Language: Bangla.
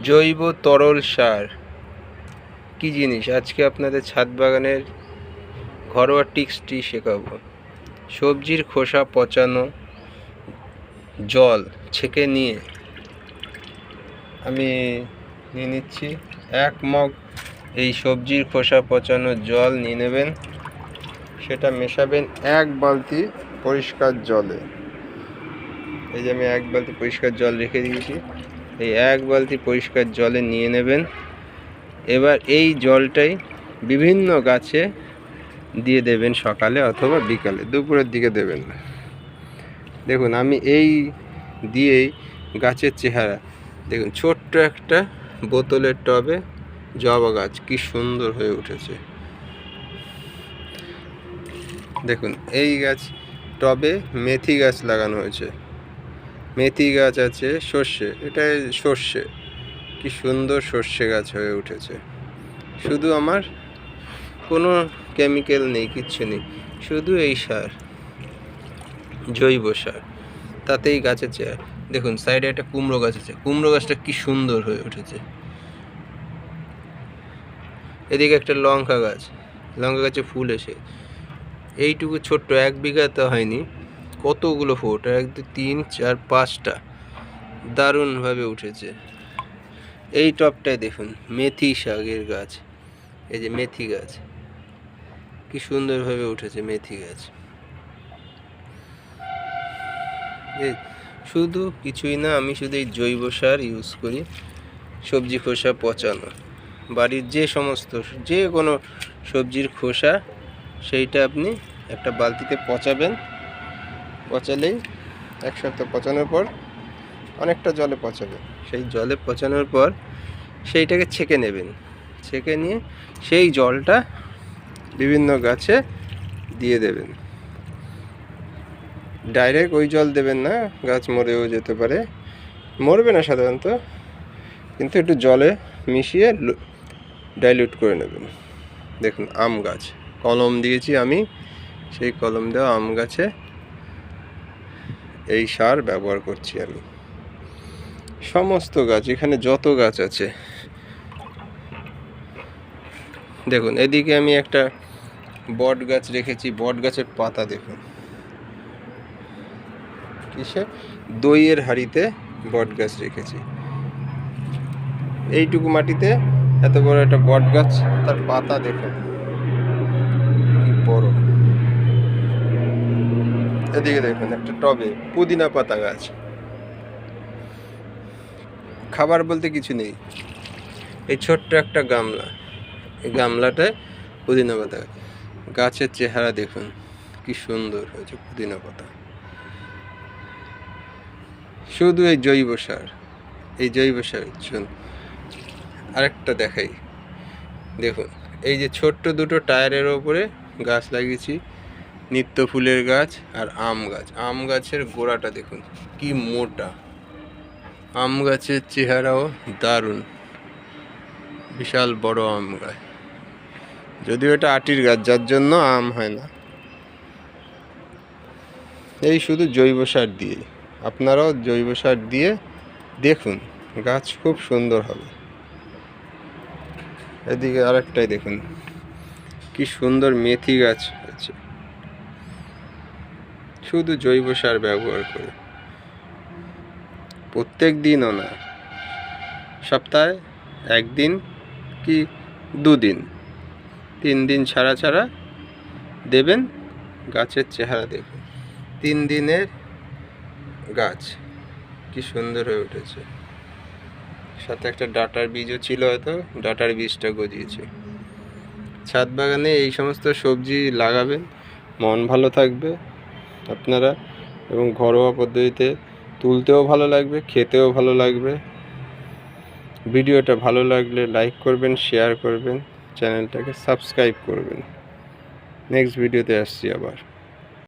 জৈব তরল সার কি জিনিস আজকে আপনাদের ছাদ বাগানের ঘরোয়া টিক্সটি শেখাবো। সবজির খোসা পচানো জল ছেঁকে নিয়ে আমি নিয়ে নিচ্ছি 1 মগ এই সবজির খোসা পচানো জল নিয়ে নেবেন। সেটা মেশাবেন 1 বালতি পরিষ্কার জলে। এই যে আমি 1 বালতি পরিষ্কার জল রেখে দিয়েছি। এই 1 বালতি পরিষ্কার জলে নিয়ে নেবেন। এবার এই জলটাই বিভিন্ন গাছে দিয়ে দেবেন, সকালে অথবা বিকালে, দুপুরের দিকে দেবেন না। দেখুন আমি এই দিয়েই গাছের চেহারা দেখুন, ছোট্ট একটা বোতলের টবে জবা গাছ কি সুন্দর হয়ে উঠেছে। দেখুন এই গাছ টবে মেথি গাছ লাগানো হয়েছে, মেথি গাছ আছে, সর্ষে, এটা সর্ষে, কি সুন্দর সর্ষে গাছ হয়ে উঠেছে। শুধু আমার কোনো কেমিক্যাল নেই, কিচ্ছু নেই, শুধু এই সার, জৈব সার, তাতেই গাছের চেহারা দেখুন। সাইডে একটা কুমড়ো গাছ আছে, কুমড়ো গাছটা কি সুন্দর হয়ে উঠেছে। এদিকে একটা লঙ্কা গাছ, লঙ্কা গাছে ফুল এসে এইটুকু ছোট্ট 1 বিঘাতে হয়নি, কতগুলো ফুট, 1 2 3 4 5টা দারুণভাবে উঠেছে। এই টবটায় দেখুন মেথি শাকের গাছ, এই যে মেথি গাছ কি সুন্দরভাবে উঠেছে। মেথি গাছ শুধু কিছুই না, আমি শুধু এই জৈব সার ইউজ করি। সবজি খোসা পচানো, বাড়ির যে কোনো সবজির খোসা, সেইটা আপনি একটা বালতিতে পচাবেন। পচালেই 1 সপ্তাহ পচানোর পর অনেকটা জলে পচাবেন। সেই জলে পচানোর পর সেইটাকে ছেঁকে নেবেন। ছেঁকে নিয়ে সেই জলটা বিভিন্ন গাছে দিয়ে দেবেন। ডাইরেক্ট ওই জল দেবেন না, গাছ মরেও যেতে পারে, মরবে না সাধারণত, কিন্তু একটু জলে মিশিয়ে ডাইলিউট করে নেবেন। দেখুন আম গাছ, কলম দিয়েছি আমি, সেই কলম দেওয়া আম গাছে এই সার ব্যবহার করছি আমি। সমস্ত গাছ, এখানে যত গাছ আছে দেখুন। এদিকে আমি একটা বট গাছ রেখেছি, বট গাছের পাতা দেখুন, কিসে দইয়ের হাঁড়িতে বট গাছ রেখেছি। এইটুকু মাটিতে এত বড় একটা বট গাছ, তার পাতা দেখুন কি বড়। এদিকে দেখুন একটা টবে পুদিনা পাতা গাছ। খাবার বলতে কিছু নেই, এই ছোট্ট একটা গামলা, এই গামলাটায় পুদিনা পাতা গাছের চেহারা দেখুন কি সুন্দর হয়েছে। পুদিনা পাতা শুধু এই জৈব সার, এই জৈব সার। আরেকটা দেখাই, দেখুন এই যে ছোট্ট দুটো টায়ারের ওপরে গাছ লাগিয়েছি, নিত্য ফুলের গাছ আর আম গাছ। আম গাছের গোড়াটা দেখুন কি মোটা, আম গাছের চেহারাও দারুণ, বিশাল বড় আম গাছ। যদিও এটা আটির গাছ, যার জন্য আম হয় না। এই শুধু জৈব সার দিয়ে, আপনারাও জৈব সার দিয়ে দেখুন, গাছ খুব সুন্দর হবে। এদিকে আরেকটাই দেখুন কি সুন্দর মেথি গাছ হয়েছে, শুধু জৈব সার ব্যবহার করে। প্রত্যেক দিনও না, সপ্তাহে 1 দিন কি 2 দিন, 3 দিন ছাড়া ছাড়া দেবেন। গাছের চেহারা দেখুন, 3 দিনের গাছ কি সুন্দর হয়ে উঠেছে। সাথে একটা ডাঁটার বীজও ছিল, হয়তো ডাঁটার বীজটা গজিয়েছে। ছাদ বাগানে এই সমস্ত সবজি লাগাবেন, মন ভালো থাকবে আপনারা, এবং ঘরোয়া পদ্ধতিতে তুলতেও ভালো লাগবে, খেতেও ভালো লাগবে। ভিডিওটা ভালো লাগলে লাইক করবেন, শেয়ার করবেন, চ্যানেলটাকে সাবস্ক্রাইব করবেন। নেক্সট ভিডিওতে আসছি আবার।